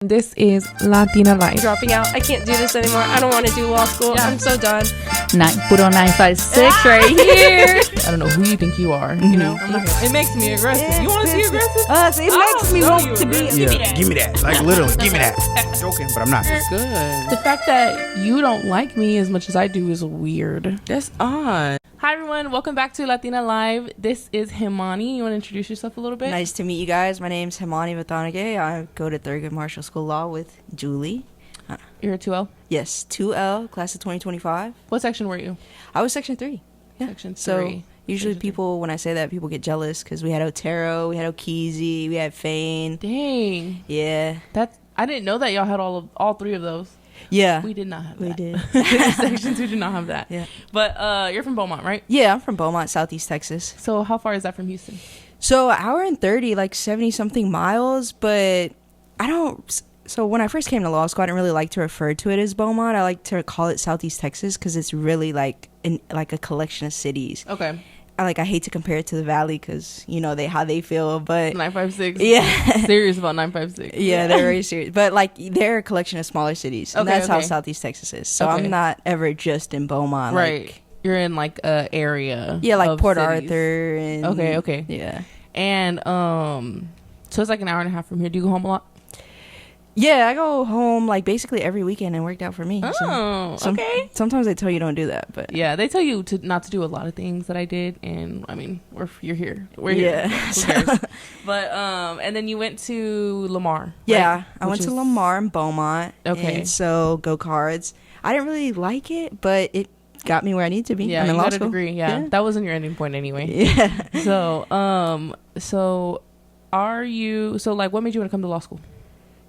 This is Lawtina Life. Dropping out. I can't do this anymore. I don't want to do law school. Yeah. I'm so done. Puro 956 right here. I don't know who you think you are. You know, I'm not gonna, it makes me aggressive. You want to see aggressive? It makes me want to be. Yeah, give me that. Like literally, give me that. Joking, but I'm not. Good. The fact that you don't like me as much as I do is weird. That's odd. Hi everyone, welcome back to Lawtina Live. This is Himani. You want to introduce yourself a little bit? Nice to meet you guys. My name's Himani. I go to Thurgood Marshall School of Law with Julie. You're a 2L? Yes, 2L, class of 2025. What section were you? I was section 3. Yeah. Section 3. So usually people, when I say that, people get jealous because we had Otero, we had Okeezy, we had Fane. Dang. Yeah. I didn't know that y'all had all three of those. Yeah. We did not have that. We did. Section 2 did not have that. Yeah. But you're from Beaumont, right? Yeah, I'm from Beaumont, Southeast Texas. So how far is that from Houston? So an hour and 30, like 70 something miles, but so when I first came to law school, I didn't really like to refer to it as Beaumont. I like to call it Southeast Texas because it's really like a collection of cities. Okay. I hate to compare it to the Valley because how they feel, but 956. yeah, serious about 956. Yeah, they're very serious, but they're a collection of smaller cities, and that's how Southeast Texas is. So I'm not ever just in Beaumont, right? You're in like a area, yeah, like Port cities. Arthur, and okay, yeah, and so it's like an hour and a half from here. Do you go home a lot? Yeah, I go home like basically every weekend, and worked out for me. Oh, okay. Sometimes they tell you don't do that, but yeah, they tell you not to do a lot of things that I did, and I mean, you're here. We're here. Who cares? But and then you went to Lamar. Yeah, right? I went to Lamar and Beaumont. Okay. And so go Cards. I didn't really like it, but it got me where I need to be. Yeah, I'm in you law got a school. degree. Yeah, that wasn't your ending point anyway. Yeah. So are you? So like, what made you want to come to law school?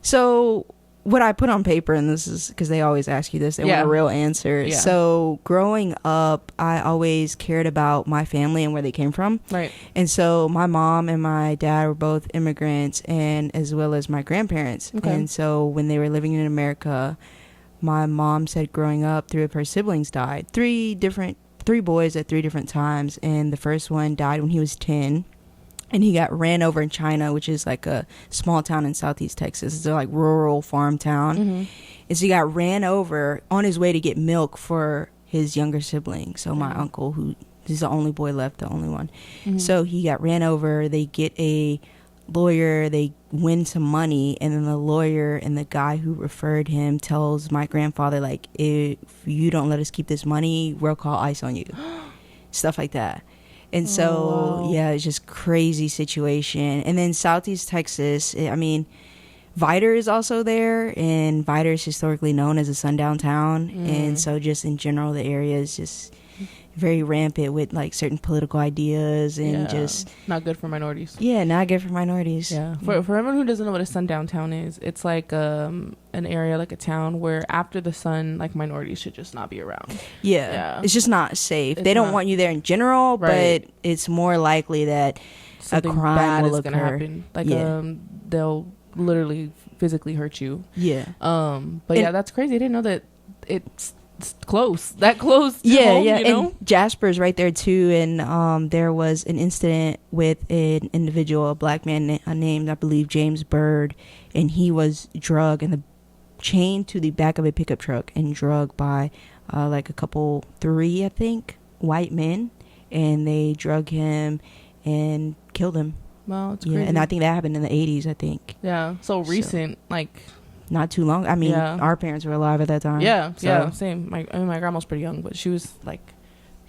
So what I put on paper, and this is because they always ask you this, they want a real answer. Yeah. So growing up, I always cared about my family and where they came from. Right. And so my mom and my dad were both immigrants, and as well as my grandparents. Okay. And so when they were living in America, my mom said growing up, 3 of her siblings died. 3 boys at 3 different times, and the first one died when he was 10. And he got ran over in China, which is like a small town in Southeast Texas. It's a like rural farm town. Mm-hmm. And so he got ran over on his way to get milk for his younger sibling. So my uncle, who is the only boy left, the only one. Mm-hmm. So he got ran over. They get a lawyer. They win some money. And then the lawyer and the guy who referred him tells my grandfather, like, if you don't let us keep this money, we'll call ICE on you. Stuff like that. And so, yeah, it's just crazy situation. And then Southeast Texas, Vidor is also there, and Vidor is historically known as a sundown town. And so just in general, the area is just very rampant with like certain political ideas and just not good for minorities. Yeah, not good for minorities. Yeah. For everyone who doesn't know what a sundown town is, it's like an area, like a town where after the sun, like minorities should just not be around. Yeah. It's just not safe. They don't want you there in general, but it's more likely that something a crime bad will occur. Happen. Like they'll literally physically hurt you. Yeah. But that's crazy. I didn't know that it's close to home, you know? And Jasper's right there too, and there was an incident with an individual, a black man named, I believe, James Bird, and he was drugged chained to the back of a pickup truck and drugged by like a couple, 3 I think, white men, and they drugged him and killed him. Wow, it's crazy. And I think that happened in the 80s, I think. Yeah, so recent, like not too long. I mean, our parents were alive at that time. Yeah, so. Same. My grandma's pretty young, but she was like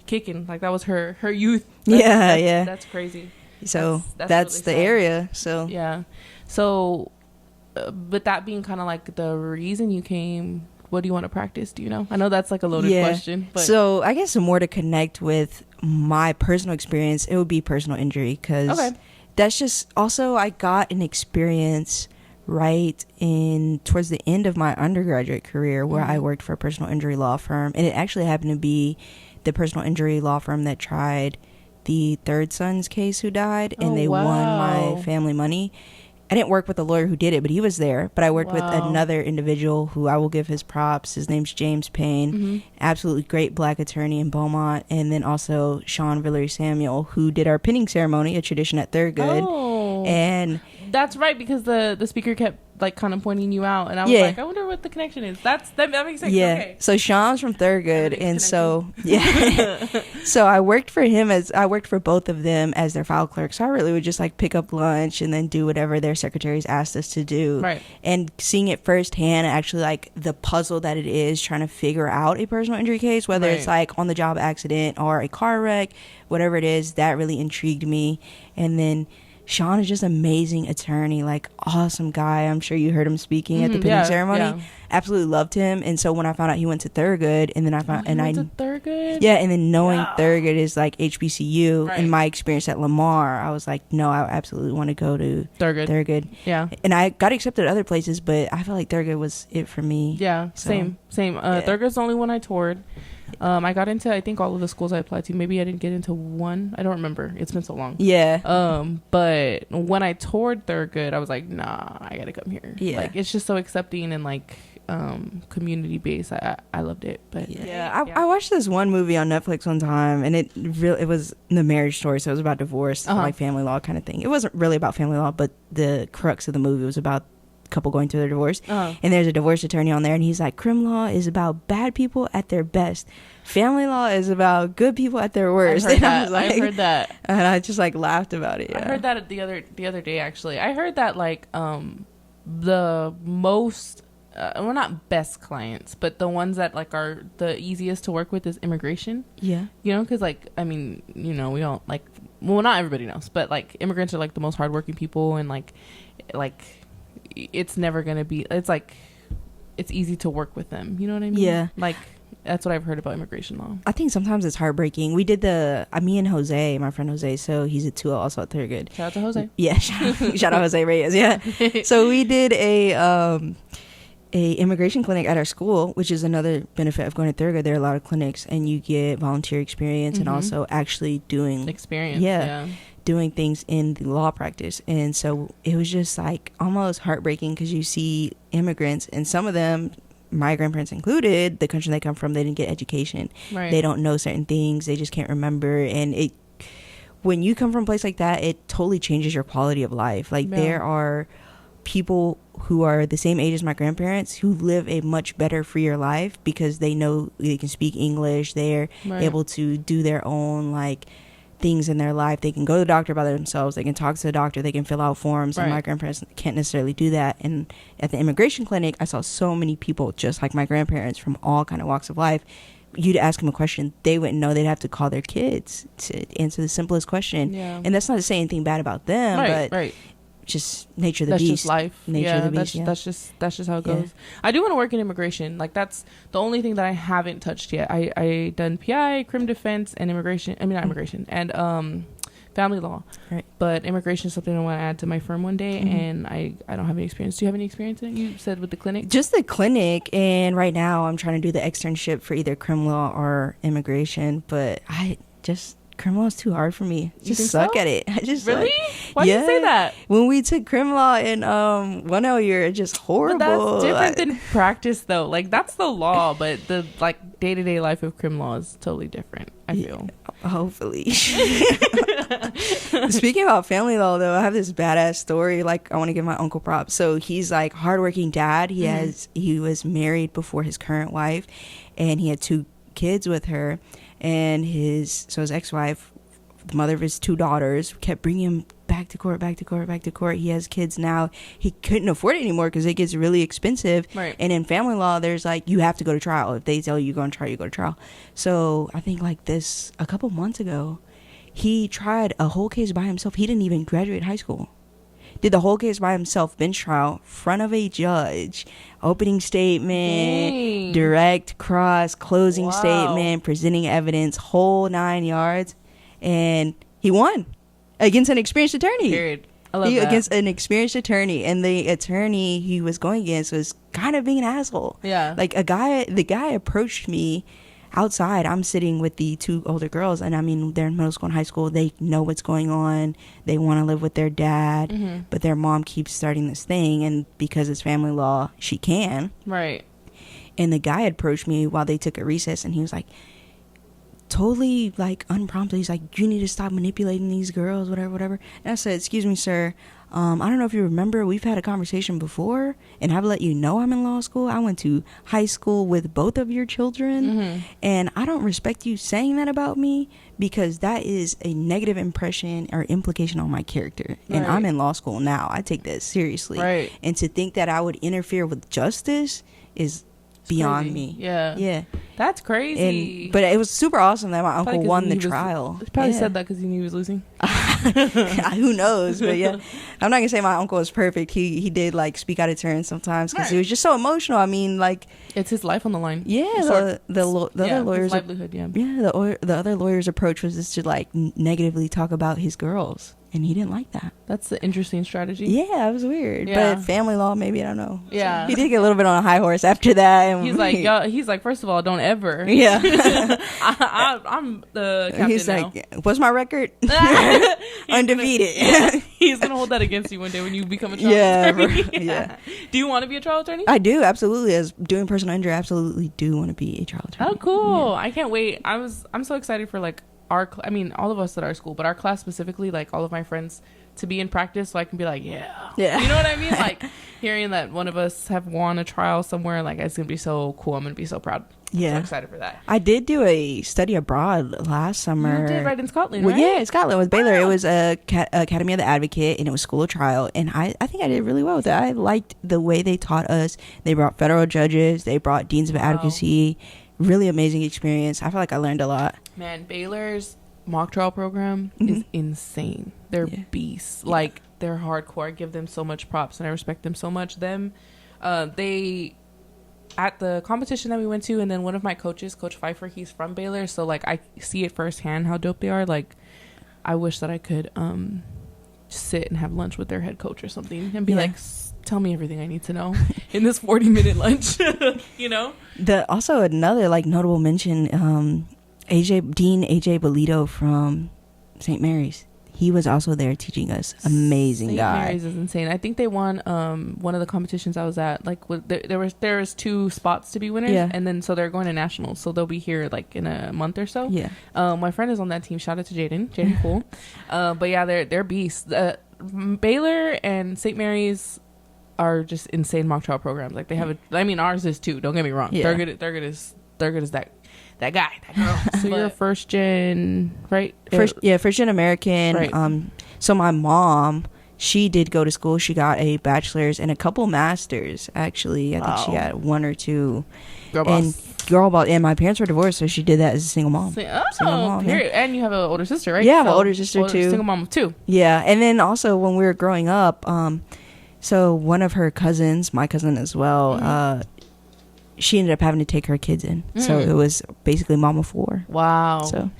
kicking. Like that was her youth. That's crazy. So that's really the area. So yeah. So, but that being kind of like the reason you came, what do you want to practice? Do you know? I know that's like a loaded question. But so I guess some more to connect with my personal experience, it would be personal injury, because that's just also I got an experience right in towards the end of my undergraduate career where I worked for a personal injury law firm, and it actually happened to be the personal injury law firm that tried the third son's case who died, and they won my family money. I didn't work with the lawyer who did it, but he was there. But I worked with another individual who I will give his props. His name's James Payne, absolutely great black attorney in Beaumont, and then also Sean Villery Samuel, who did our pinning ceremony, a tradition at Thurgood. And That's right, because the speaker kept like kind of pointing you out, and I was like, I wonder what the connection is. That makes sense. Yeah. Okay. So Sean's from Thurgood, and so so I worked for both of them as their file clerk. So I really would just like pick up lunch and then do whatever their secretaries asked us to do. Right. And seeing it firsthand, actually like the puzzle that it is trying to figure out a personal injury case, whether it's like on the job accident or a car wreck, whatever it is, that really intrigued me. And then Sean is just amazing attorney, like awesome guy. I'm sure you heard him speaking at the pinning ceremony. Yeah. Absolutely loved him. And so when I found out he went to Thurgood, and then I found Thurgood? Yeah, and then knowing Thurgood is like HBCU, and my experience at Lamar, I was like, no, I absolutely want to go to Thurgood. Yeah. And I got accepted at other places, but I felt like Thurgood was it for me. Yeah, so, same. Thurgood's the only one I toured. I got into, I think, all of the schools I applied to. Maybe I didn't get into one. I don't remember. It's been so long. Yeah. But when I toured Thurgood, I was like, nah, I gotta come here. Yeah. Like, it's just so accepting and like community based. I loved it. But I watched this one movie on Netflix one time, and it was the Marriage Story, so it was about divorce, like family law kind of thing. It wasn't really about family law, but the crux of the movie was about couple going through their divorce, and there's a divorce attorney on there, and he's like, crim law is about bad people at their best, family law is about good people at their worst. I've heard that and I just like laughed about it. I heard that the other day, actually. I heard that like the most well, not best clients, but the ones that like are the easiest to work with is immigration. You know, because like, I mean, you know, we don't like, well, not everybody knows, but like immigrants are like the most hardworking people, and like it's never gonna be, it's like it's easy to work with them, you know what I mean? Like that's what I've heard about immigration law. I think sometimes it's heartbreaking. We did me and Jose, my friend Jose, so he's a 2L also at Thurgood. Shout out to Jose. Yeah, shout out Jose Reyes. So we did a immigration clinic at our school, which is another benefit of going to Thurgood. There are a lot of clinics, and you get volunteer experience and also actually doing experience. Doing things in the law practice. And so it was just like almost heartbreaking, because you see immigrants, and some of them, my grandparents included, the country they come from, they didn't get education. They don't know certain things, they just can't remember. And when you come from a place like that, it totally changes your quality of life. Like there are people who are the same age as my grandparents who live a much better, freer life, because they know they can speak English, they're able to do their own like things in their life. They can go to the doctor by themselves, they can talk to the doctor, they can fill out forms, and my grandparents can't necessarily do that. And at the immigration clinic, I saw so many people just like my grandparents from all kind of walks of life. You'd ask them a question, they wouldn't know, they'd have to call their kids to answer the simplest question. And that's not to say anything bad about them, but just nature of the beast. That's just life. Nature of the beast. That's just how it goes. I do want to work in immigration. Like that's the only thing that I haven't touched yet. I done PI, crim defense, and immigration. I mean not immigration, and family law. But immigration is something I want to add to my firm one day, and I don't have any experience. Do you have any experience in it? You said with the clinic? Just the clinic, and right now I'm trying to do the externship for either crim law or immigration, but crim law is too hard for me. I just suck at it. I just really? Why do you say that? When we took crim law in 1L year, it's just horrible. But that's different than practice, though. Like that's the law, but the like day-to-day life of crim law is totally different, I feel. Hopefully. Speaking about family law, though, I have this badass story. Like I want to give my uncle props. So he's like hardworking dad. He was married before his current wife, and he had 2 kids with her. And his ex-wife, the mother of his 2 daughters, kept bringing him back to court. He has kids now. He couldn't afford it anymore because it gets really expensive. And in family law, there's like, you have to go to trial. If they tell you you're going to trial, you go to trial. So I think like this, a couple months ago, he tried a whole case by himself. He didn't even graduate high school. Did the whole case by himself, bench trial, front of a judge, opening statement, direct, cross, closing statement, presenting evidence, whole 9 yards, and he won against an experienced attorney. Period. I love that. Against an experienced attorney, and the attorney he was going against was kind of being an asshole. Like the guy approached me outside. I'm sitting with the 2 older girls, and I mean, they're in middle school and high school. They know what's going on. They want to live with their dad, but their mom keeps starting this thing, and because it's family law, she can. And the guy approached me while they took a recess, and he was like, totally like unprompted. He's like, you need to stop manipulating these girls, whatever. And I said, excuse me, sir. I don't know if you remember, we've had a conversation before, and I've let you know I'm in law school. I went to high school with both of your children, and I don't respect you saying that about me, because that is a negative impression or implication on my character. And I'm in law school now. I take that seriously. Right. And to think that I would interfere with justice is beyond me. Yeah. That's crazy. But it was super awesome that my uncle won the trial. He probably said that because he knew he was losing. Who knows? But yeah, I'm not gonna say my uncle was perfect. He did like speak out of turn sometimes because he was just so emotional. I mean, like, it's his life on the line. Yeah, the other lawyers' livelihood. Yeah, the other lawyer's approach was just to like negatively talk about his girls. And he didn't like that. That's the interesting strategy. Yeah, it was weird. Yeah. But family law, maybe, I don't know. Yeah. So he did get a little bit on a high horse after that. And he's like, first of all, don't ever. Yeah. I'm the captain he's now. like, what's my record? Undefeated. He's going to hold that against you one day when you become a trial attorney. Yeah. Do you want to be a trial attorney? I do, absolutely. As doing personal injury, I absolutely do want to be a trial attorney. Oh, cool. Yeah. I can't wait. I'm so excited for like all of us at our school, but our class specifically, like all of my friends, to be in practice so I can be like, yeah. You know what I mean? Like hearing that one of us have won a trial somewhere, like it's gonna be so cool. I'm gonna be so proud. Yeah. I'm so excited for that. I did do a study abroad last summer. You did, right, in Scotland, well, right? Yeah, in Scotland with Baylor. It was Academy of the Advocate, and it was School of Trial, and I think I did really well with that. I liked the way they taught us. They brought federal judges. They brought deans of advocacy. Really amazing experience. I feel like I learned a lot. Man, Baylor's mock trial program is insane. They're beasts. Like, they're hardcore. I give them so much props and I respect them so much. They at the competition that we went to, and then one of my coaches, Coach Pfeiffer, he's from Baylor, so like I see it firsthand how dope they are. Like, I wish that I could sit and have lunch with their head coach or something and be like, tell me everything I need to know in this 40-minute lunch. You know? Also another like notable mention, Dean AJ Bolito from St. Mary's. He was also there teaching us. Amazing guy. St. Mary's is insane. I think they won one of the competitions I was at. Like, there was 2 spots to be winners, and then so they're going to nationals. So they'll be here like in a month or so. Yeah. My friend is on that team. Shout out to Jaden Poole. But yeah, they're beasts. Baylor and St. Mary's are just insane mock trial programs. Like, they have ours is too. Don't get me wrong. Yeah. They're good as that girl. So you're first gen, right? First gen American. Right. So my mom, she did go to school. She got a bachelor's and a couple masters, actually. I think she got 1 or 2. Girl boss. And my parents were divorced, so she did that as a single mom. Single mom, period. Yeah. And you have an older sister, right? Yeah, I have an older sister too. Single mom of 2. Yeah, and then also when we were growing up, so one of her cousins, my cousin as well, she ended up having to take her kids in. So it was basically mom of 4. Wow. So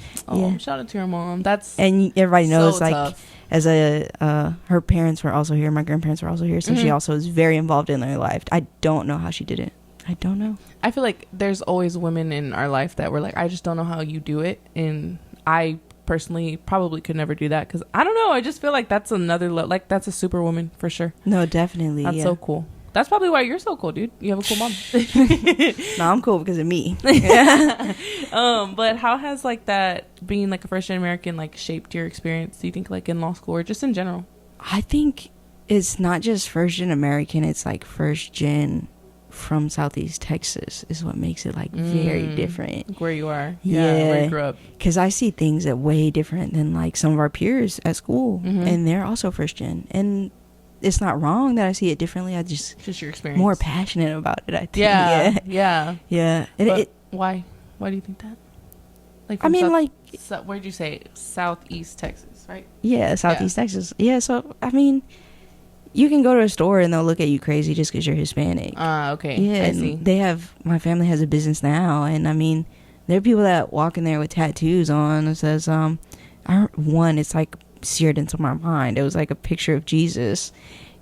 shout out to your mom. And everybody knows, so like, tough. as her parents were also here, my grandparents were also here, so she also is very involved in their life. I don't know how she did it. I don't know. I feel like there's always women in our life that were like, I just don't know how you do it. And I personally probably could never do that, because I don't know, I just feel like that's another like that's a superwoman for sure. No, definitely. That's so cool. That's probably why you're so cool, dude. You have a cool mom. No, I'm cool because of me. But how has like that being like a first gen American like shaped your experience, do you think, like in law school or just in general? I think it's not just first gen American, it's like first gen from Southeast Texas is what makes it like very different. Like where you are. Yeah, where you grew up. Because I see things that way different than like some of our peers at school, and they're also first gen, and it's not wrong that I see it differently. I just your experience, more passionate about it, I think. Yeah. And why do you think that? Like, I mean, where'd you say? Southeast Texas, right? Yeah, Southeast Texas. Yeah, so I mean, you can go to a store and they'll look at you crazy just because you're Hispanic. Okay. Yeah, I see. My family has a business now, and I mean, there are people that walk in there with tattoos on that says, it's like seared into my mind. It was like a picture of Jesus,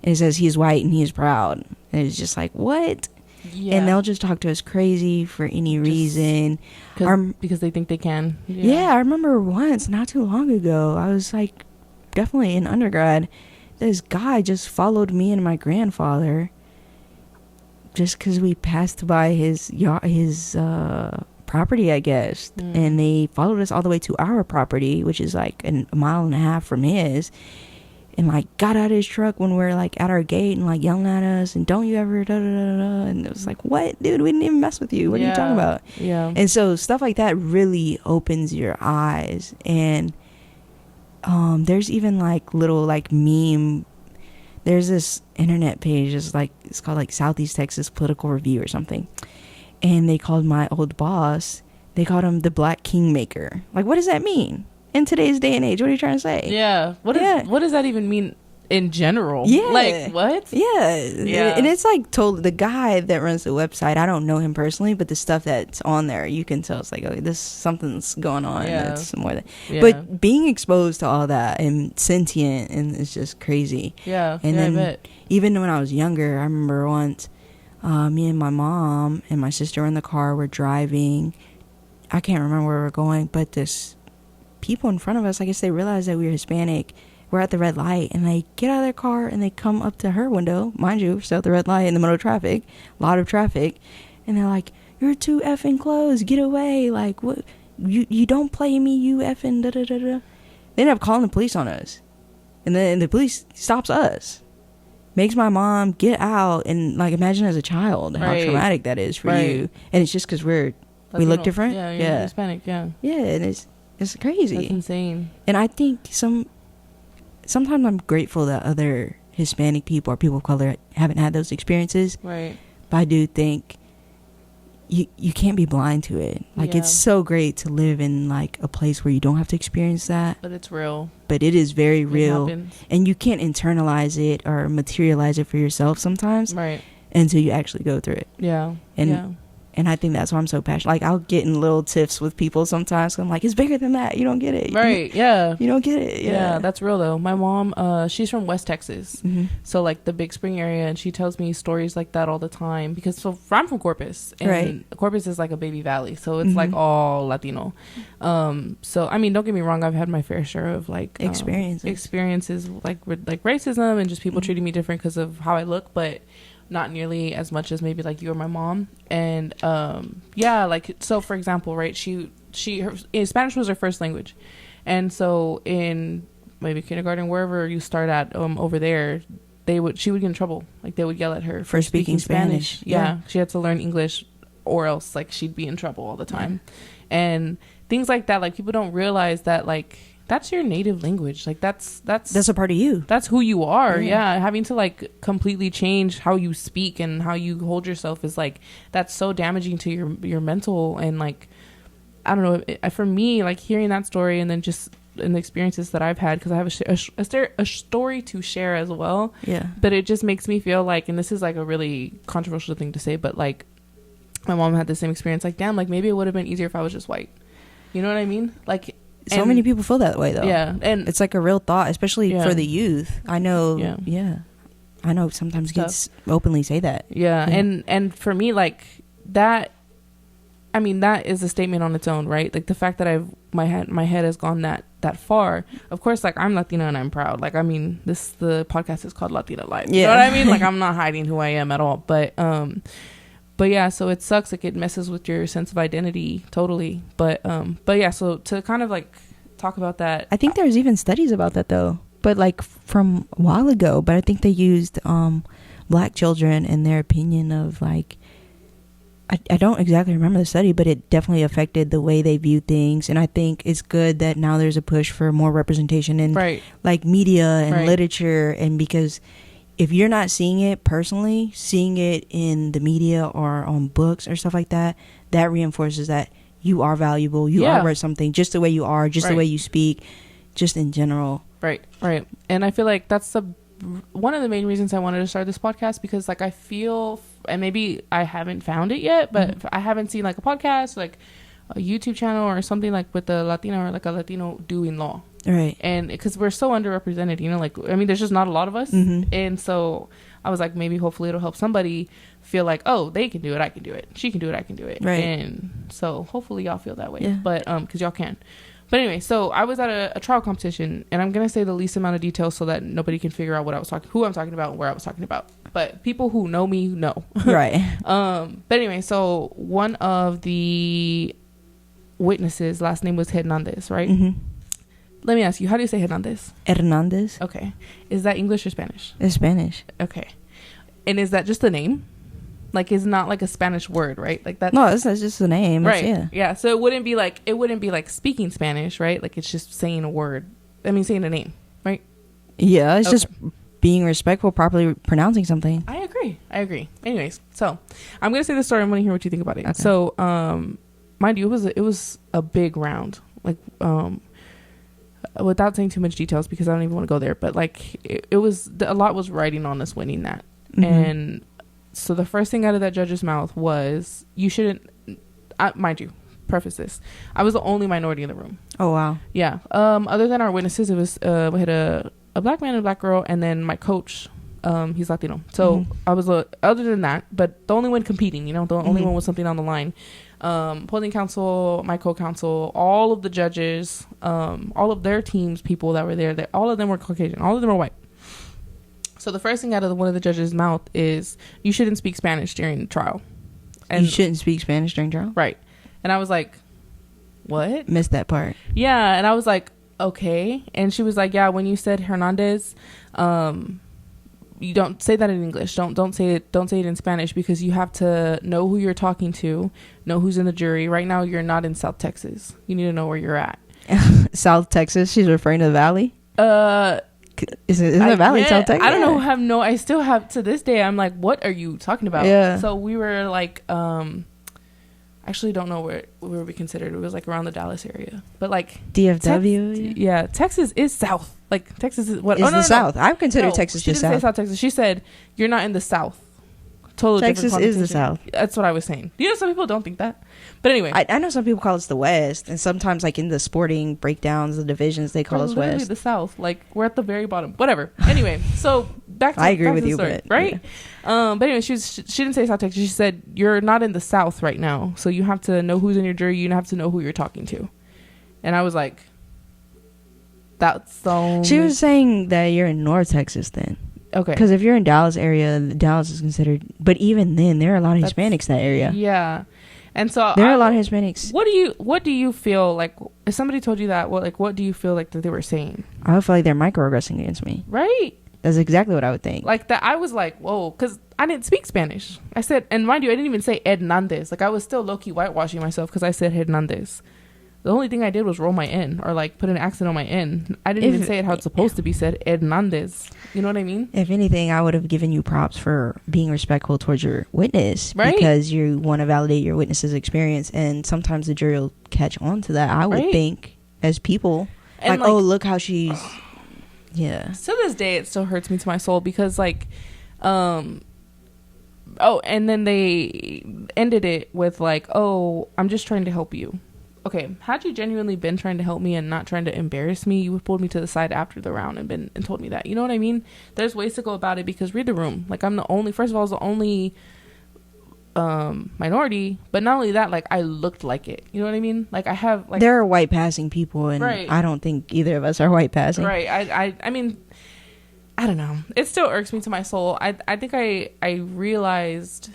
and it says he's white and he is proud. And it's just like, what? Yeah. And they'll just talk to us crazy for any reason. Because they think they can. Yeah, I remember once, not too long ago, I was like definitely in undergrad, this guy just followed me and my grandfather just because we passed by his property, I guess. And they followed us all the way to our property, which is like a mile and a half from his, and like got out of his truck when we're like at our gate and like yelling at us and don't you ever da da da da. And it was like, what, dude, we didn't even mess with you, what are you talking about? And so stuff like that really opens your eyes. And there's even like little like meme, there's this internet page, it's called like Southeast Texas Political Review or something, and they called my old boss, they called him the Black Kingmaker. Like, what does that mean in today's day and age? What are you trying to say? What does that even mean in general? Like, what? And it's like the guy that runs the website, I don't know him personally, but the stuff that's on there, you can tell it's like, okay, this something's going on. That's more than but being exposed to all that and sentient, and it's just crazy. And then I bet. Even when I was younger, I remember once me and my mom and my sister were in the car, we're driving, I can't remember where we're going, but this people in front of us, I guess they realized that we were Hispanic. We're at the red light, and they get out of their car and they come up to her window, mind you, still at the red light in the middle of traffic, a lot of traffic, and they're like, you're too effing close, get away, like, what, you don't play me, you effing da da da da. They end up calling the police on us, and then the police stops us, makes my mom get out, and like, imagine as a child how traumatic that is for you, and it's just because we look different. You're Hispanic. And it's crazy. That's insane. And I think sometimes I'm grateful that other Hispanic people or people of color haven't had those experiences. But I do think you can't be blind to it. Like, it's so great to live in like a place where you don't have to experience that. But it's real. But it is very real. And you can't internalize it or materialize it for yourself sometimes. Until you actually go through it. And I think that's why I'm so passionate. Like, I'll get in little tiffs with people sometimes. I'm like, it's bigger than that. You don't get it. You don't get it. Yeah, that's real, though. My mom, she's from West Texas. So, like, the Big Spring area. And she tells me stories like that all the time. Because I'm from Corpus. And Corpus is like a baby valley. So, it's like all Latino. So, I mean, don't get me wrong. I've had my fair share of, like, experiences like racism and just people treating me different because of how I look. But not nearly as much as maybe like you or my mom. And like, so for example, right, Spanish was her first language, and so in maybe kindergarten, wherever you start at over there, she would get in trouble. Like, they would yell at her for speaking Spanish. She had to learn English, or else like she'd be in trouble all the time. And things like that. Like, people don't realize that, like, that's your native language. Like, that's a part of you. That's who you are. Having to like completely change how you speak and how you hold yourself is like, that's so damaging to your mental. And like, I don't know, for me, like, hearing that story and then just in the experiences that I've had, because I have a story to share as well. But it just makes me feel like, and this is like a really controversial thing to say, but like, my mom had the same experience. Like, damn, like, maybe it would have been easier if I was just white. You know what I mean? Like, so many people feel that way, though. And it's like a real thought, especially for the youth. I know. I know sometimes kids openly say that. And for me, like, that, I mean, that is a statement on its own, right? Like, the fact that my head has gone that far. Of course, like, I'm Latina and I'm proud. Like, I mean, the podcast is called Latina Life. You know what I mean? Like, I'm not hiding who I am at all. But yeah, so it sucks. Like, it messes with your sense of identity totally. But yeah, so to kind of like talk about that, I think there's even studies about that, though, but like from a while ago. But I think they used black children and their opinion of, like, I don't exactly remember the study, but it definitely affected the way they view things. And I think it's good that now there's a push for more representation in like media and literature, and because if you're not seeing it personally, seeing it in the media or on books or stuff like that, that reinforces that you are valuable. You are worth something, just the way you are, just the way you speak, just in general. Right. And I feel like that's one of the main reasons I wanted to start this podcast, because like, I feel, and maybe I haven't found it yet, but I haven't seen like a podcast, like a YouTube channel or something like with a Latina or like a Latino doing law. And because we're so underrepresented, you know, like, I mean, there's just not a lot of us. And so I was like, maybe hopefully it'll help somebody feel like, oh, they can do it, I can do it, she can do it, I can do it. And so hopefully y'all feel that way. But because y'all can. But anyway, so I was at a trial competition, and I'm gonna say the least amount of details so that nobody can figure out who I'm talking about and where I was talking about. But people who know me know. But anyway, so one of the witnesses' last name was Hernandez, right? Mm-hmm. Let me ask you, how do you say Hernandez? Hernandez. Okay. Is that English or Spanish? It's Spanish. Okay. And is that just a name? Like, it's not like a Spanish word, right? Like that. No, that's just a name. Right. Yeah. Yeah. So it wouldn't be like speaking Spanish, right? Like, it's just saying a word. I mean, saying a name, right? Yeah, it's just being respectful, properly pronouncing something. I agree. Anyways, so I'm gonna say the story. I want to hear what you think about it. Okay. So, mind you, it was a big round. Like, without saying too much details because I don't even want to go there. But like, it was a lot was riding on us winning that, and so the first thing out of that judge's mouth was, "You shouldn't." Mind you, preface this: I was the only minority in the room. Oh wow. Yeah. Other than our witnesses, it was we had a black man and a black girl, and then my coach. He's Latino. So I was other than that, but the only one competing, the only one with something on the line. Opposing counsel, my co-counsel, all of the judges, all of their teams, people that were there, all of them were Caucasian, all of them were white. So the first thing out of one of the judges' mouth is, "You shouldn't speak Spanish during the trial." And you shouldn't speak Spanish during trial? Right. And I was like, what? Missed that part. Yeah. And I was like, okay. And she was like, yeah, when you said Hernandez, you don't say that in English. Don't say it in Spanish, because you have to know who you're talking to, know who's in the jury. Right now, you're not in South Texas. You need to know where you're at. South Texas? She's referring to the valley? Isn't the valley South Texas? I don't know. I still have, to this day, I'm like, what are you talking about? Yeah. So we were like, actually don't know where we considered. It was like around the Dallas area, but like DFW. Yeah, Texas is south. Like, Texas is what? Is the South. I've considered Texas the South. She didn't say South Texas. She said you're not in the South. Totally Texas is the South. That's what I was saying. Some people don't think that, but anyway, I know some people call us the West, and sometimes like in the sporting breakdowns, the divisions, they call us West. The South. Like, we're at the very bottom. Whatever. Anyway, so back to I agree with the you, story, but, right? Yeah. But anyway, she didn't say South Texas. She said you're not in the South right now, so you have to know who's in your jury. You have to know who you're talking to. And I was like, that's so. She was saying that you're in North Texas then. Okay. Because if you're in Dallas area, Dallas is considered. But even then, there are a lot of Hispanics in that area. Yeah, and so there are a lot of Hispanics. What do you feel like if somebody told you that? What do you feel like that they were saying? I would feel like they're microaggressing against me. Right. That's exactly what I would think. Like that, I was like, whoa, because I didn't speak Spanish. I said, and mind you, I didn't even say Hernandez. Like, I was still low key whitewashing myself because I said Hernandez. The only thing I did was roll my N, or like put an accent on my N. I didn't even say it how it's supposed to be said, Hernandez. You know what I mean? If anything, I would have given you props for being respectful towards your witness, right? Because you want to validate your witness's experience, and sometimes the jury will catch on to that. I would think, as people, like, oh, look how she's, yeah. To this day, it still hurts me to my soul because, like, and then they ended it with like, oh, I'm just trying to help you. Okay, had you genuinely been trying to help me and not trying to embarrass me, you would have pulled me to the side after the round and told me that. You know what I mean? There's ways to go about it, because read the room. Like, I'm the only, first of all, I was the only minority, but not only that, like, I looked like it. You know what I mean? Like, I have, like, there are white passing people, and I don't think either of us are white passing. Right. I mean, I don't know. It still irks me to my soul. I think I realized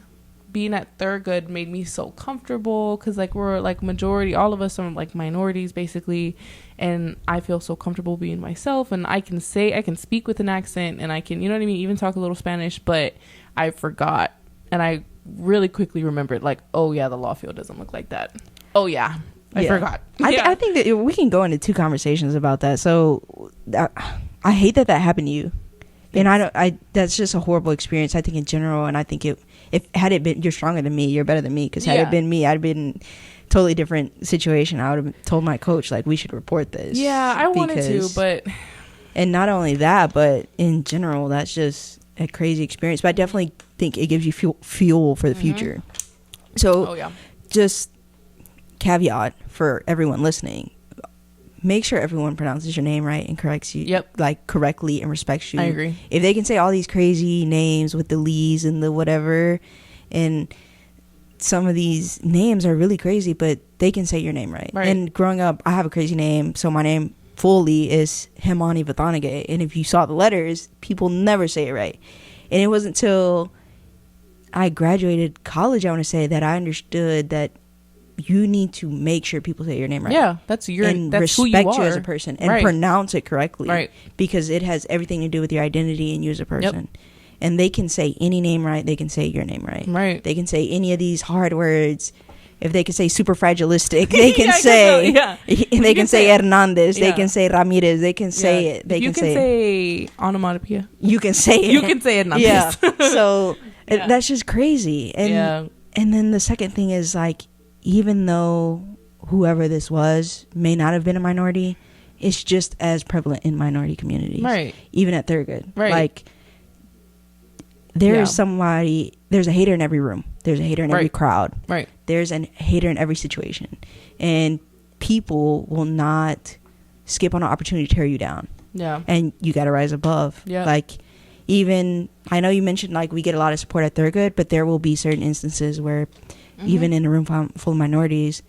being at Thurgood made me so comfortable, because like we're like majority, all of us are like minorities basically, and I feel so comfortable being myself, and I can speak with an accent, and I can, you know what I mean, even talk a little Spanish. But I forgot, and I really quickly remembered, like, oh yeah, the law field doesn't look like that. Oh yeah, I forgot. I think that we can go into two conversations about that. So I hate that happened to you. And that's just a horrible experience, I think, in general. And I think had it been, you're stronger than me, you're better than me. Because had it been me, I'd been in a totally different situation. I would have told my coach, like, we should report this. Yeah, I wanted to, but. And not only that, but in general, that's just a crazy experience. But I definitely think it gives you fuel for the future. So, just caveat for everyone listening. Make sure everyone pronounces your name right and corrects you, like, correctly, and respects you. I agree. If they can say all these crazy names with the Lees and the whatever, and some of these names are really crazy, but they can say your name right. And growing up, I have a crazy name, so my name fully is Himani Vathanage, and if you saw the letters, people never say it right. And it wasn't until I graduated college, I want to say, that I understood that you need to make sure people say your name right. Yeah, that's who you respect are. you as a person and pronounce it correctly. Right. Because it has everything to do with your identity and you as a person. Yep. And they can say any name right. They can say your name right. Right. They can say any of these hard words. If they can say super fragilistic, they can say. They can say Hernandez. They can say Ramirez. They can say it. They can say onomatopoeia. You can say it. You can say Hernandez. Yeah. So that's just crazy. And and then the second thing is like, even though whoever this was may not have been a minority, it's just as prevalent in minority communities. Right. Even at Thurgood. Right. Like, there's a hater in every room. There's a hater in every crowd. Right. There's a hater in every situation. And people will not skip on an opportunity to tear you down. Yeah. And you got to rise above. Yeah. Like, even, I know you mentioned, like, we get a lot of support at Thurgood, but there will be certain instances where even in a room full of minorities,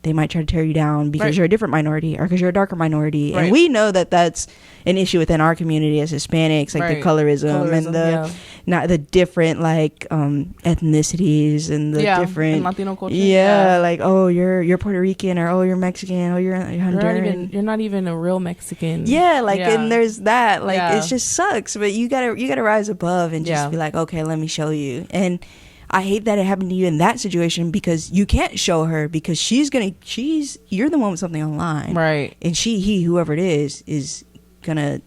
they might try to tear you down because you're a different minority or because you're a darker minority. And we know that that's an issue within our community as Hispanics, like the colorism and the not the different like ethnicities and the different and Latino culture. Yeah, like, oh, you're Puerto Rican, or oh, you're Mexican, oh, you're Honduran. You're not even a real Mexican. Yeah, like and there's that. Like it just sucks. But you gotta rise above and just be like, okay, let me show you. And I hate that it happened to you in that situation because you can't show her because you're the one with something online. Right. And whoever it is gonna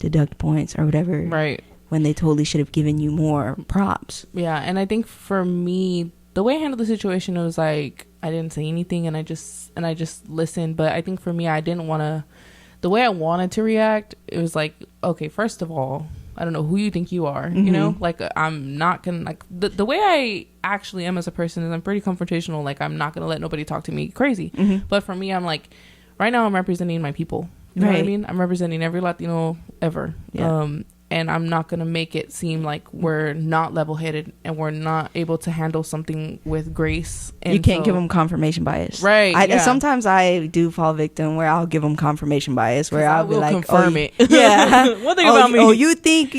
deduct points or whatever. Right. When they totally should have given you more props. Yeah. And I think for me, the way I handled the situation was like, I didn't say anything and I just listened. But I think for me, the way I wanted to react, it was like, okay, first of all, I don't know who you think you are, you know, like I'm not gonna like the way I actually am as a person is I'm pretty confrontational. Like I'm not gonna let nobody talk to me crazy. But for me, I'm like, right now I'm representing my people. You know what I mean? I'm representing every Latino ever. Yeah. And I'm not going to make it seem like we're not level-headed and we're not able to handle something with grace. And you can't give them confirmation bias. Right. Sometimes I do fall victim where I'll give them confirmation bias where I'll be like, confirm it. Yeah. One thing about me. Oh, you think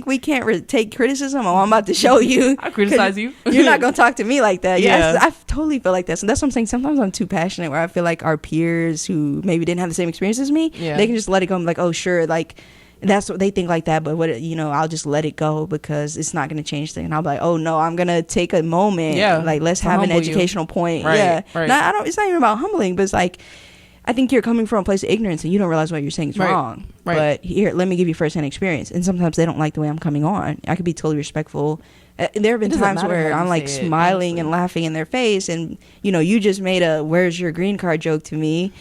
we can't take criticism? Oh, I'm about to show you. I criticize you. You're not going to talk to me like that. Yeah. I totally feel like that. So that's what I'm saying. Sometimes I'm too passionate where I feel like our peers who maybe didn't have the same experience as me, they can just let it go and be like, oh, sure, like, that's what they think like that, but I'll just let it go because it's not going to change things. And I'll be like, oh no, I'm going to take a moment. Yeah. Like, let's have an educational point. Right, yeah. Right. It's not even about humbling, but it's like, I think you're coming from a place of ignorance and you don't realize what you're saying is wrong. Right. But here, let me give you firsthand experience. And sometimes they don't like the way I'm coming on. I could be totally respectful. There have been times where I'm like smiling and laughing in their face and, you just made a where's your green card joke to me.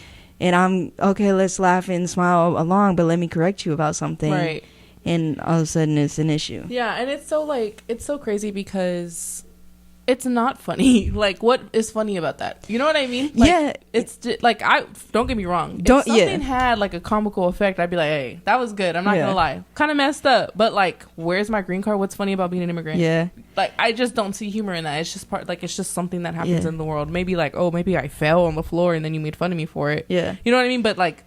And I'm, okay, let's laugh and smile along, but let me correct you about something. Right. And all of a sudden it's an issue. Yeah, and it's so crazy because it's not funny. Like, what is funny about that? You know what I mean? Like, yeah. It's just, like, don't get me wrong. If something had like a comical effect, I'd be like, hey, that was good. I'm not going to lie. Kind of messed up. But like, where's my green card? What's funny about being an immigrant? Yeah. Like, I just don't see humor in that. It's just it's just something that happens in the world. Maybe like, oh, maybe I fell on the floor and then you made fun of me for it. Yeah. You know what I mean? But like,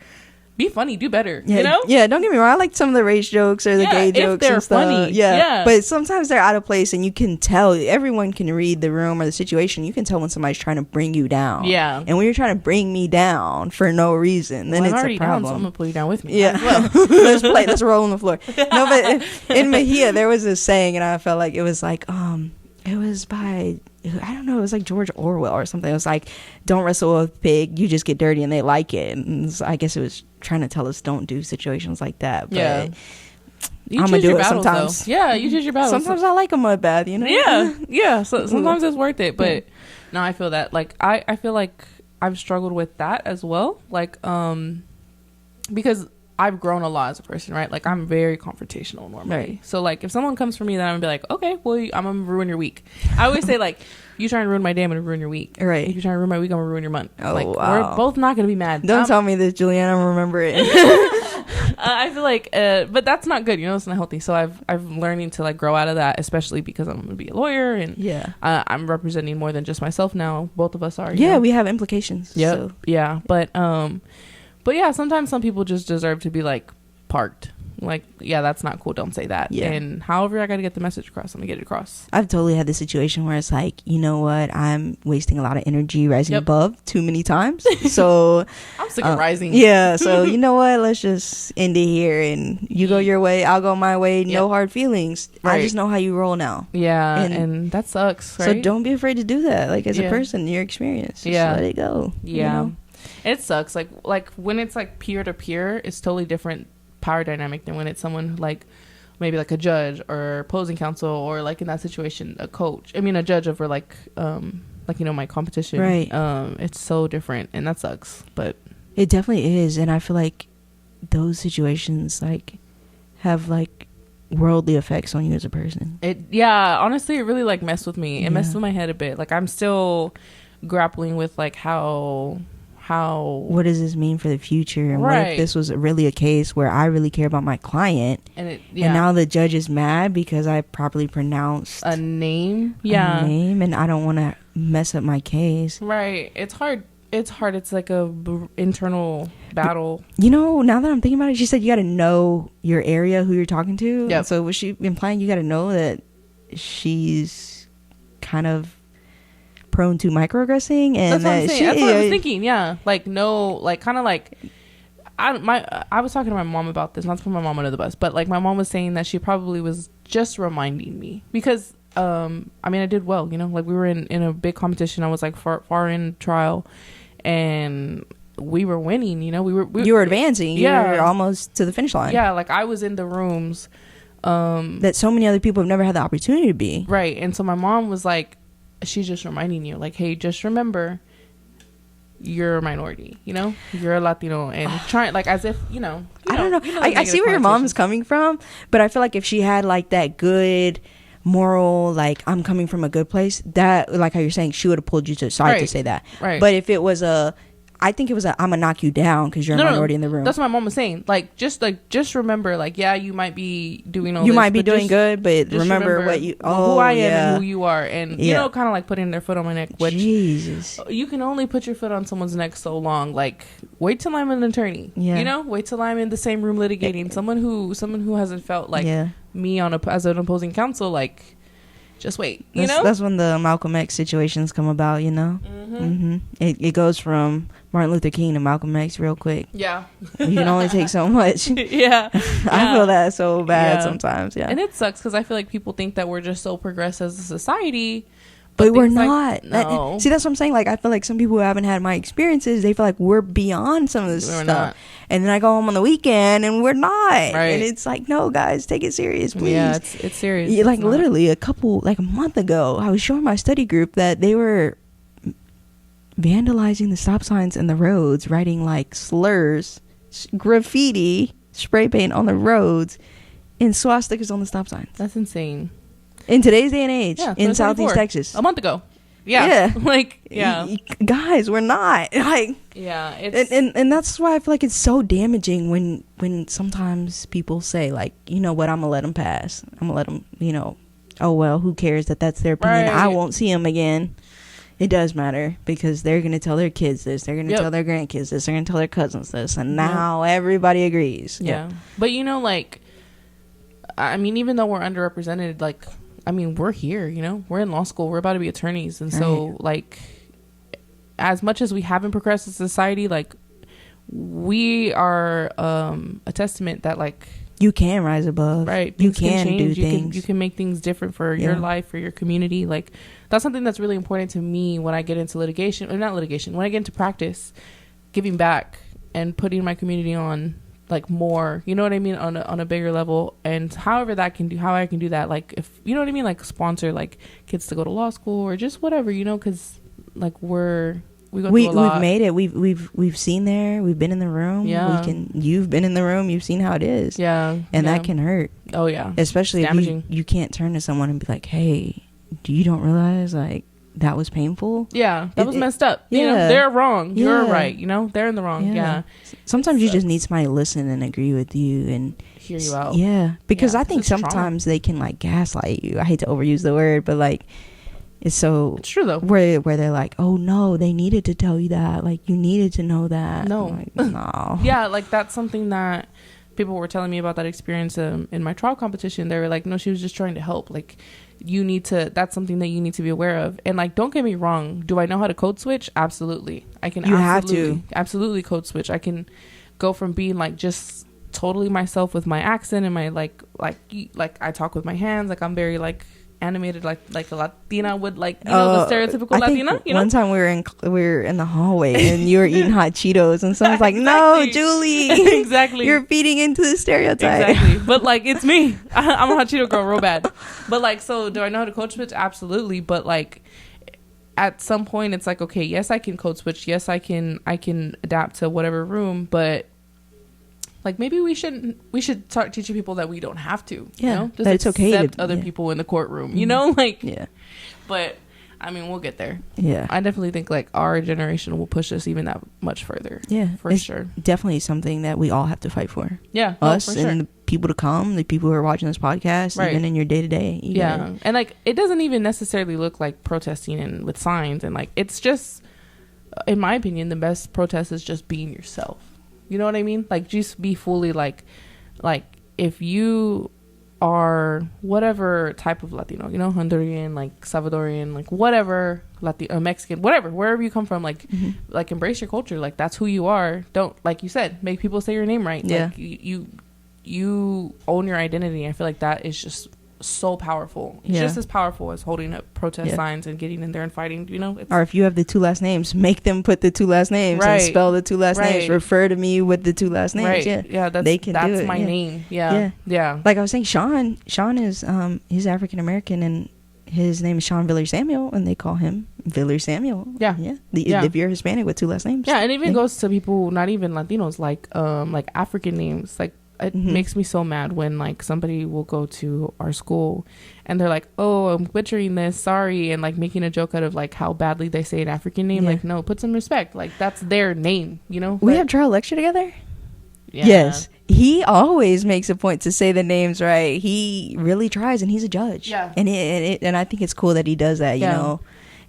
be funny, do better. Yeah, you know? Yeah, don't get me wrong. I like some of the race jokes or the gay jokes they're and stuff. Funny. Yeah. But sometimes they're out of place and you can tell. Everyone can read the room or the situation. You can tell when somebody's trying to bring you down. Yeah. And when you're trying to bring me down for no reason, then it's a problem. Down, so I'm gonna pull you down with me. Yeah. Well, let's roll on the floor. No, but in Mejia there was this saying, and I felt like it was like it was by, I don't know, it was like George Orwell or something. It was like, don't wrestle with a pig, you just get dirty and they like it. And I guess it was trying to tell us don't do situations like that. But I'm gonna do it sometimes. Though. Yeah, you choose your battles. Sometimes I like a mud bath, Yeah. So sometimes it's worth it. But no, I feel that. Like, I feel like I've struggled with that as well. Like, because I've grown a lot as a person, right? Like, I'm very confrontational normally. Right. So, like, if someone comes for me, then I'm going to be like, okay, well, I'm going to ruin your week. I always say, like, you try to ruin my day, I'm going to ruin your week. Right. If you try to ruin my week, I'm going to ruin your month. Oh, like, wow. We're both not going to be mad. Don't tell me this, Juliana. I'm remember it. I feel like, but that's not good. It's not healthy. So I'm learning to, like, grow out of that, especially because I'm going to be a lawyer. And I'm representing more than just myself now. Both of us are. Yeah, we have implications. Yeah. So. Yeah. But yeah, sometimes some people just deserve to be like parked, like, yeah, that's not cool, don't say that. Yeah. And however I gotta get the message across, I'm gonna get it across. I've totally had this situation where it's like, you know what, I'm wasting a lot of energy rising above too many times, so I'm sick of rising. Yeah, so you know what, let's just end it here, and you go your way, I'll go my way. No hard feelings. I just know how you roll now. Yeah, and that sucks, right? So don't be afraid to do that, like, as a person, your experience, just let it go. Yeah, you know? It sucks, like when it's like peer to peer, it's totally different power dynamic than when it's someone like maybe like a judge or opposing counsel, or like in that situation a judge over like you know, my competition, right? It's so different, and that sucks, but it definitely is. And I feel like those situations like have like worldly effects on you as a person. Honestly, it really like messed with me. It messed with my head a bit. Like, I'm still grappling with like how what does this mean for the future, and what if this was really a case where I really care about my client, and now the judge is mad because I properly pronounced a name, and I don't want to mess up my case. Right. It's hard. It's like a internal battle. You know, now that I'm thinking about it, she said you got to know your area, who you're talking to. Yep. So was she implying you got to know that she's kind of prone to microaggressing? And that's what I'm saying. That's what I was thinking. Yeah, like, no, like, kind of like, I was talking to my mom about this, not to put my mom under the bus, but like, my mom was saying that she probably was just reminding me, because I mean, I did well, you know, like, we were in a big competition. I was like far in trial, and we were winning, you know, you were advancing. You were almost to the finish line. Yeah, like, I was in the rooms that so many other people have never had the opportunity to be. Right. And so my mom was like, she's just reminding you, like, hey, just remember, you're a minority, you know, you're a Latino, and trying, like, as if, you know I don't know. I see where your mom's coming from, but I feel like if she had like that good moral, like, I'm coming from a good place, that, like how you're saying, she would have pulled you to the side to say that. Right. But if it was I think it was I'm gonna knock you down because you're a minority in the room. That's what my mom was saying. Just remember, like, yeah, you might be doing all you this, might be doing good, but remember what you who I am and who you are, and you know, kind of like putting their foot on my neck. Which, Jesus, you can only put your foot on someone's neck so long. Like, wait till I'm an attorney. You know, wait till I'm in the same room litigating. Someone who hasn't felt like me as an opposing counsel, like, just wait. That's when the Malcolm X situations come about. You know, it goes from Martin Luther King to Malcolm X real quick. Yeah, you can only take so much. I feel that so bad sometimes. Yeah, and it sucks because I feel like people think that we're just so progressive as a society, but we're not. No. See, that's what I'm saying. Like, I feel like some people who haven't had my experiences, they feel like we're beyond some of this stuff. Not. And then I go home on the weekend and we're not. Right. And it's like, no, guys, take it serious, please. Yeah, it's serious. Yeah, like, literally a month ago, I was showing my study group that they were vandalizing the stop signs and the roads, writing like slurs, graffiti, spray paint on the roads, and swastikas on the stop signs. That's insane. In today's day and age, in Southeast Texas. A month ago. Yeah. Like, yeah. Guys, we're not. Like, yeah. And that's why I feel like it's so damaging when sometimes people say, like, you know what, I'm going to let them pass. I'm going to let them, you know, oh, well, who cares that's their opinion. Right. I won't see them again. It does matter because they're going to tell their kids this. They're going to tell their grandkids this. They're going to tell their cousins this. And now everybody agrees. Yeah. But, you know, like, I mean, even though we're underrepresented, like, I mean, we're here, you know, we're in law school, we're about to be attorneys. And so, like, as much as we haven't progressed as a society, like, we are a testament that, like, you can rise above. Right. You can do things. You can make things different for your life, for your community. Like, that's something that's really important to me when I get into litigation, or not litigation, when I get into practice, giving back and putting my community on, like, more, you know what I mean, on a bigger level. And however that can do, how I can do that, like, if you know what I mean, like, sponsor like kids to go to law school or just whatever, you know, because like we've made it, we've seen there, we've been in the room. You've been in the room, you've seen how it is. And that can hurt. Oh yeah, especially if you can't turn to someone and be like, hey, you don't realize, like, that was painful. Yeah, that was messed up. Yeah, you know, they're wrong. You're right. You know, they're in the wrong. Yeah. Sometimes you just need somebody to listen and agree with you and hear you out. Yeah, because I think sometimes they can, like, gaslight you. I hate to overuse the word, but, like, it's true though. Where they're like, oh no, they needed to tell you that. Like, you needed to know that. No, like, no. Yeah, like, that's something that people were telling me about that experience in my trial competition. They were like, no, she was just trying to help. Like, that's something that you need to be aware of. And like, don't get me wrong, do I know how to code switch? Absolutely. I can. Have to absolutely code switch. I can go from being like just totally myself with my accent and my like I talk with my hands, like I'm very like animated, like a Latina would, like, you know, the stereotypical Latina, you know. One time we were in the hallway and you were eating hot Cheetos and someone's like, no, Julie, exactly, you're feeding into the stereotype. Exactly. But like, it's me. I'm a hot Cheeto girl real bad. But like, so do I know how to code switch? Absolutely. But like, at some point it's like, okay, yes, I can code switch, yes, I can adapt to whatever room, but like, maybe we should start teaching people that we don't have to. Yeah, you know? Just that it's okay to accept other people in the courtroom. You know, like, yeah. But I mean, we'll get there. Yeah, I definitely think like our generation will push us even that much further. Yeah, for sure. Definitely something that we all have to fight for. Yeah, us for sure. And the people to come, the people who are watching this podcast, right. Even in your day to day. Yeah, and like, it doesn't even necessarily look like protesting and with signs, and like, it's just, in my opinion, the best protest is just being yourself. You know what I mean? Like, just be fully like if you are whatever type of Latino, you know, Honduran, like Salvadorian, like whatever, Mexican, whatever, wherever you come from, like, like, embrace your culture. Like, that's who you are. Don't, like you said, make people say your name right. Yeah. Like, you own your identity. I feel like that is just so powerful. It's just as powerful as holding up protest signs and getting in there and fighting, you know. Or if you have the two last names, make them put the two last names and spell the two last names. Refer to me with the two last names. Yeah, that's my name. Yeah. Like I was saying, Sean is he's African American and his name is Sean Villers Samuel, and they call him Villers Samuel. If you're Hispanic with two last names, and it even goes to people not even Latinos, like African names. Like, it makes me so mad when like somebody will go to our school and they're like, oh, I'm butchering this, sorry, and like making a joke out of like how badly they say an African name. Like, no, put some respect. Like, that's their name, you know. We have trial lecture together. Yes, he always makes a point to say the names right. He really tries, and he's a judge. And I think it's cool that he does that. You know,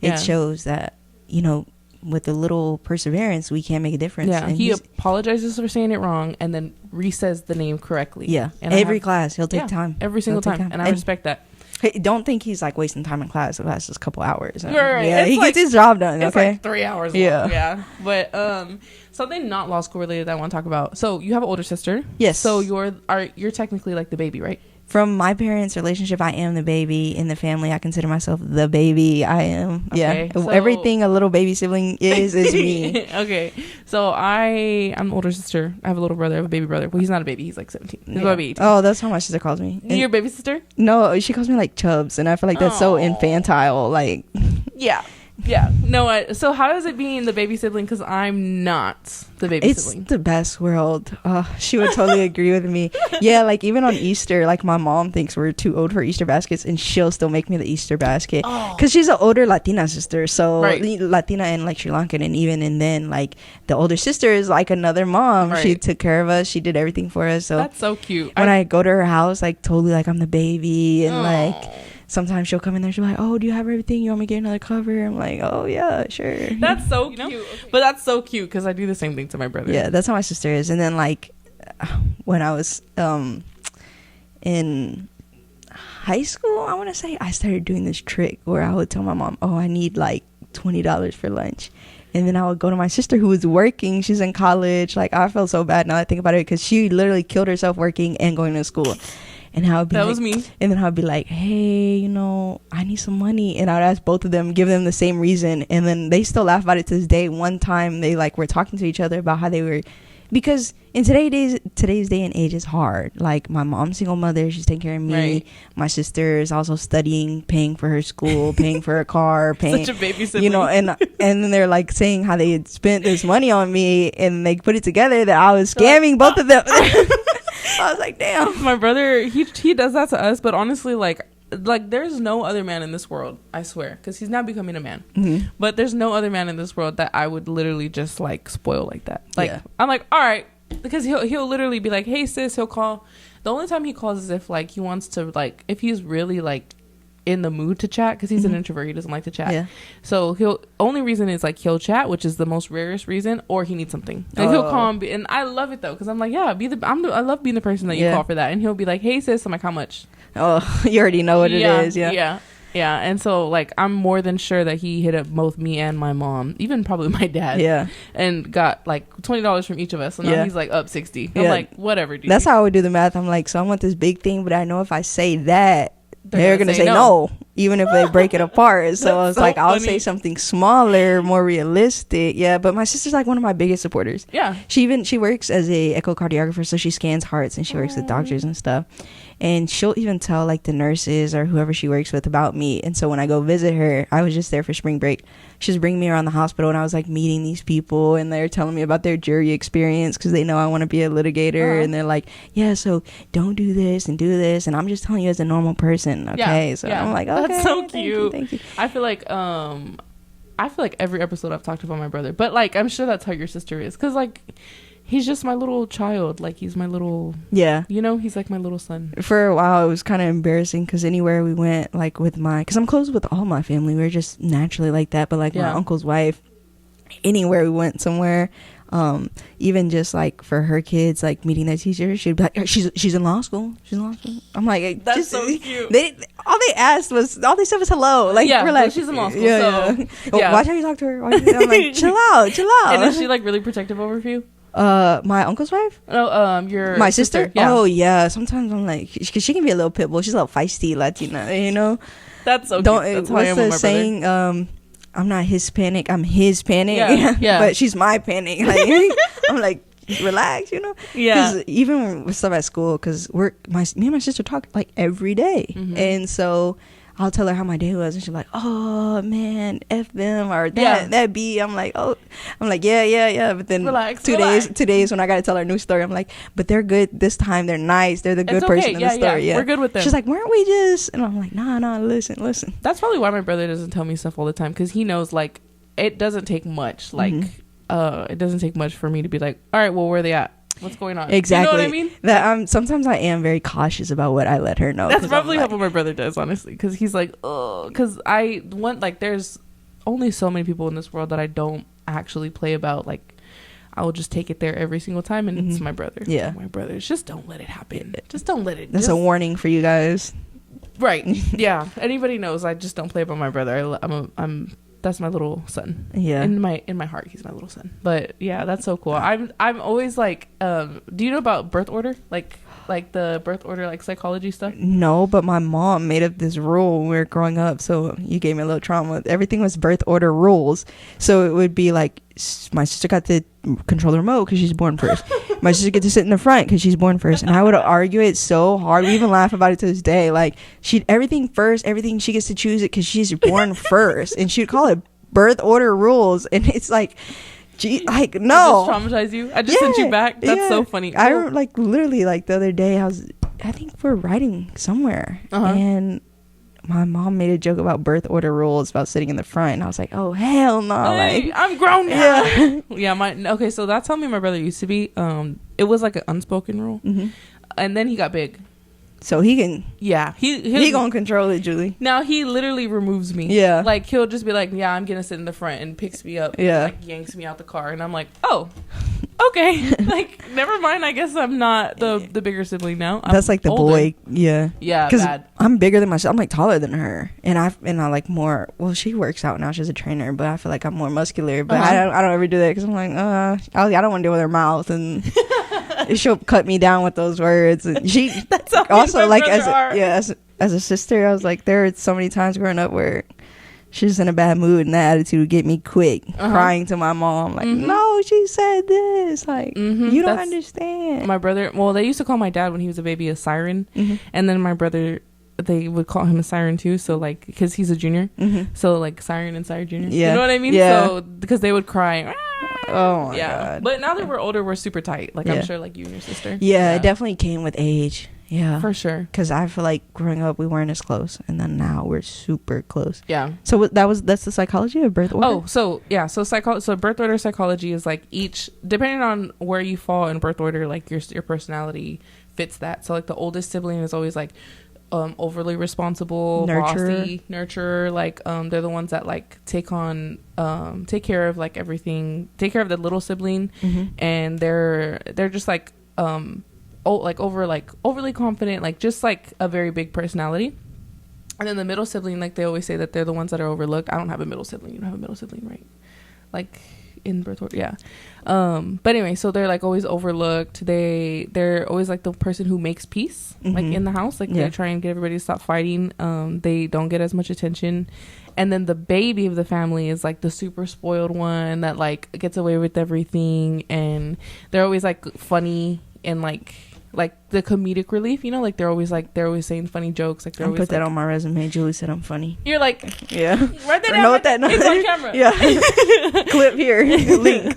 it shows that, you know, with a little perseverance, we can make a difference. And he apologizes for saying it wrong and then re-says the name correctly. And every class he'll take time, every single time. And I respect that. Hey, don't think he's like wasting time in class. The class is a couple hours. Right. Yeah, he gets his job done. It's okay, like 3 hours long. Yeah. But something not law school related that I want to talk about. So you have an older sister. Yes. So you're technically like the baby, right? From my parents' relationship, I am the baby. In the family, I consider myself the baby. I am. Okay, so everything a little baby sibling is me. Okay. So I'm the older sister. I have a little brother. I have a baby brother. Well, he's not a baby. He's like 17. He's about to be 18. Oh, that's how my sister calls me. And your baby sister? No, she calls me like Chubbs, and I feel like that's so infantile. Like, yeah. No, so how is it being the baby sibling? Because I'm not the baby sibling. It's the best world. She would totally agree with me. Yeah, like even on Easter, like my mom thinks we're too old for Easter baskets, and she'll still make me the Easter basket because she's an older Latina sister. So Latina and like Sri Lankan, and then like the older sister is like another mom. She took care of us. She did everything for us. So that's so cute. When I go to her house, like totally like I'm the baby, and like sometimes she'll come in there, she'll be like, oh, do you have everything? You want me to get another cover? I'm like, oh yeah, sure. That's so cute. Okay. But that's so cute because I do the same thing to my brother. Yeah, that's how my sister is. And then like when I was in high school, I want to say, I started doing this trick where I would tell my mom, oh, I need like $20 for lunch. And then I would go to my sister who was working. She's in college. Like, I felt so bad now that I think about it because she literally killed herself working and going to school. And I would be was me. And then I would be like, hey, you know, I need some money. And I would ask both of them, give them the same reason. And then they still laugh about it to this day. One time they like were talking to each other about how they were, because in today's day and age is hard. Like my mom's single mother, she's taking care of me. Right. My sister is also studying, paying for her school, paying for her car, paying, such a baby sibling. you know, and then they're like saying how they had spent this money on me, and they put it together that I was scamming both of them. I was like, damn. My brother, he does that to us, but honestly, like there's no other man in this world, I swear, because he's now becoming a man. Mm-hmm. But there's no other man in this world that I would literally just like spoil like that. Like I'm like, all right, because he'll literally be like, hey sis, he'll call. The only time he calls is if like he wants to, like if he's really like in the mood to chat, because he's an introvert, he doesn't like to chat. Yeah. So only reason is like he'll chat, which is the most rarest reason, or he needs something. Like he'll call and I love it though, because I'm like, yeah, I love being the person that you call for that. And he'll be like, hey sis, I'm like, how much? Oh, you already know what it is. Yeah. And so like I'm more than sure that he hit up both me and my mom, even probably my dad, and got like $20 from each of us. So now he's like up 60. I'm like, whatever, dude. That's how I would do the math. I'm like, so I want this big thing, but I know if I say that, they're gonna say no, even if they break it apart. So I was like, I'll say something smaller, more realistic. Yeah, but my sister's like one of my biggest supporters. Yeah, she works as a echocardiographer, so she scans hearts and she works with doctors and stuff. And she'll even tell like the nurses or whoever she works with about me. And so when I go visit her, I was just there for spring break. She's bringing me around the hospital, and I was like meeting these people, and they're telling me about their jury experience because they know I want to be a litigator. And they're like, yeah, so don't do this and do this. And I'm just telling you as a normal person. Okay. So I'm like, okay. That's so cute. Thank you. I feel like every episode I've talked about my brother, but like I'm sure that's how your sister is, because like he's just my little child. Like he's my little, he's like my little son. For a while it was kind of embarrassing, because anywhere we went, like with because I'm close with all my family, we're just naturally like that. But like my uncle's wife, anywhere we went somewhere, even just like for her kids, like meeting their teacher, she'd be like, she's in law school. I'm like, that's just so cute. All they said was hello. Like, we're like, she's in law school. Watch how you talk to her. I'm like, chill out. And is she like really protective over you? My uncle's wife? My sister? Yeah. Oh yeah. Sometimes I'm like, because she can be a little pit bull. She's a little feisty Latina, you know. That's so cute. That's how I am with my saying, brother. I'm not Hispanic, I'm his panic. Yeah. But she's my panic. Like, I'm like, relax, you know. Yeah. Because even with stuff at school, because me and my sister talk like every day, and so I'll tell her how my day was, and she's like, oh man, F them, or that be. I'm like, yeah. But then relax. 2 days when I got to tell her a new story, I'm like, but they're good this time. They're nice. They're the good person in the story. Yeah, we're good with them. She's like, weren't we just? And I'm like, nah, listen. That's probably why my brother doesn't tell me stuff all the time, because he knows like it doesn't take much. Like, it doesn't take much for me to be like, all right, well, where are they at? What's going on? Exactly. You know what I mean? That sometimes I am very cautious about what I let her know. That's probably like, how my brother does, honestly, because he's like, oh, because I want, like, there's only so many people in this world that I don't actually play about. Like, I will just take it there every single time, and it's my brother. Yeah, my brothers. Just don't let it happen. Just don't let it. That's a warning for you guys. Right. Yeah. Anybody knows I just don't play about my brother. I'm that's my little son. Yeah. In my heart, he's my little son. But yeah, that's so cool. I'm always like, do you know about birth order? Like the birth order, like psychology stuff? No, but my mom made up this rule when we were growing up. So you gave me a little trauma. Everything was birth order rules. So it would be like, my sister got to control the remote because she's born first. My sister get to sit in the front because she's born first. And I would argue it so hard. We even laugh about it to this day. Like, everything first, everything she gets to choose it because she's born first. And she'd call it birth order rules. And it's like, gee, like, no. I just traumatized you? I just sent you back? That's so funny. I like literally like the other day, I think we're writing somewhere. And my mom made a joke about birth order rules about sitting in the front, and I was like, oh hell no. Hey, like, I'm grown now. Okay, so that's how my brother used to be. It was like an unspoken rule, and then he got big, so he can he gonna control it, Julie. Now he literally removes me. Yeah, like he'll just be like, yeah, I'm gonna sit in the front, and picks me up. Yeah, and, like, yanks me out the car, and I'm like, oh, okay. Like, never mind, I guess I'm not the bigger sibling now. That's like the older boy. Yeah, because I'm bigger than myself. I'm like taller than her, and I like more. Well, she works out now, she's a trainer, but I feel like I'm more muscular. But I don't ever do that because I'm like, I don't want to deal with her mouth, and she'll cut me down with those words. And she that's also like as a sister, I was like, there are so many times growing up where she's in a bad mood, and that attitude would get me quick, crying to my mom like, no, she said this, like, you don't understand. My brother, well, they used to call my dad when he was a baby a siren, and then my brother, they would call him a siren too, so like, because he's a junior, so like siren and siren junior, you know what I mean? So because they would cry. Oh my god. But now that we're older, we're super tight, like I'm sure like you and your sister. It definitely came with age. Yeah, for sure. Because I feel like growing up we weren't as close, and then now we're super close. Yeah. So that's the psychology of birth order. Oh, so so birth order psychology is like each, depending on where you fall in birth order, like your personality fits that. So like the oldest sibling is always like overly responsible, bossy, nurturer. Like they're the ones that like take care of like everything, take care of the little sibling, and they're just like overly confident, like just like a very big personality. And then the middle sibling, like they always say that they're the ones that are overlooked. I don't have a middle sibling. You don't have a middle sibling, right? Like in birth order, yeah. But anyway, so they're like always overlooked. They're always like the person who makes peace, like in the house. Like they try and get everybody to stop fighting. They don't get as much attention. And then the baby of the family is like the super spoiled one that like gets away with everything, and they're always like funny and like the comedic relief, you know, like they're always saying funny jokes. Like they're I'll always put that on my resume. Julie said I'm funny. You're like, yeah, write that down. It's on camera. Yeah, clip here, link.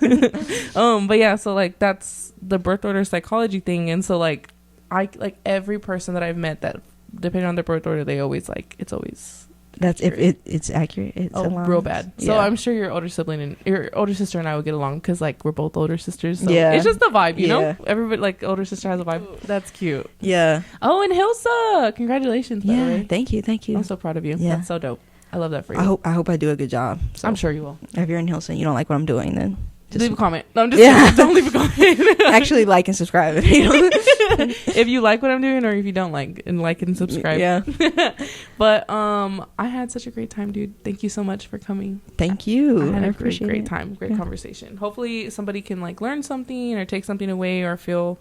But yeah, so like that's the birth order psychology thing, and so like I like every person that I've met that depending on their birth order, they always like it's always. That's if it's accurate. It's real bad. So I'm sure your older sibling and your older sister and I would get along because like we're both older sisters. So it's just the vibe, you know. Everybody like older sister has a vibe. That's cute. Yeah. Oh, and Hilsa, congratulations. By the way. Thank you. I'm so proud of you. Yeah, that's so dope. I love that for you. I hope I do a good job. So I'm sure you will. If you're in Hilsa and you don't like what I'm doing, then just leave a comment. No, I'm just kidding. Don't leave a comment. Actually, like and subscribe. If you like what I'm doing, or if you don't like and subscribe. Yeah. But I had such a great time, dude. Thank you so much for coming. Thank you. I had a great time, great conversation. Hopefully somebody can like learn something or take something away or feel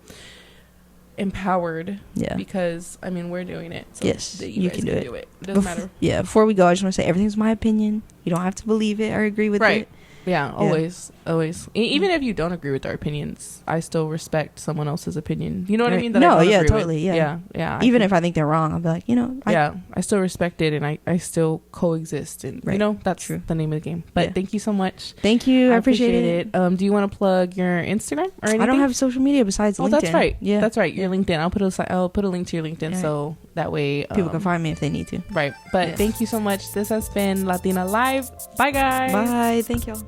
empowered. Yeah. Because I mean we're doing it. So yes, you can do it. It doesn't matter. Yeah. Before we go, I just want to say everything's my opinion. You don't have to believe it or agree with it. Yeah, always. Even if you don't agree with our opinions, I still respect someone else's opinion. You know what I mean? Totally. Yeah. Even if I think they're wrong, I'll be like, I still respect it, and I still coexist, and you know that's true. The name of the game. But thank you so much. Thank you. I appreciate it. Do you want to plug your Instagram or anything? I don't have social media besides LinkedIn. That's right. Yeah, that's right. Your LinkedIn. I'll put a link to your LinkedIn so that way people can find me if they need to. Right. But thank you so much. This has been Lawtina Live. Bye, guys. Bye. Thank y'all.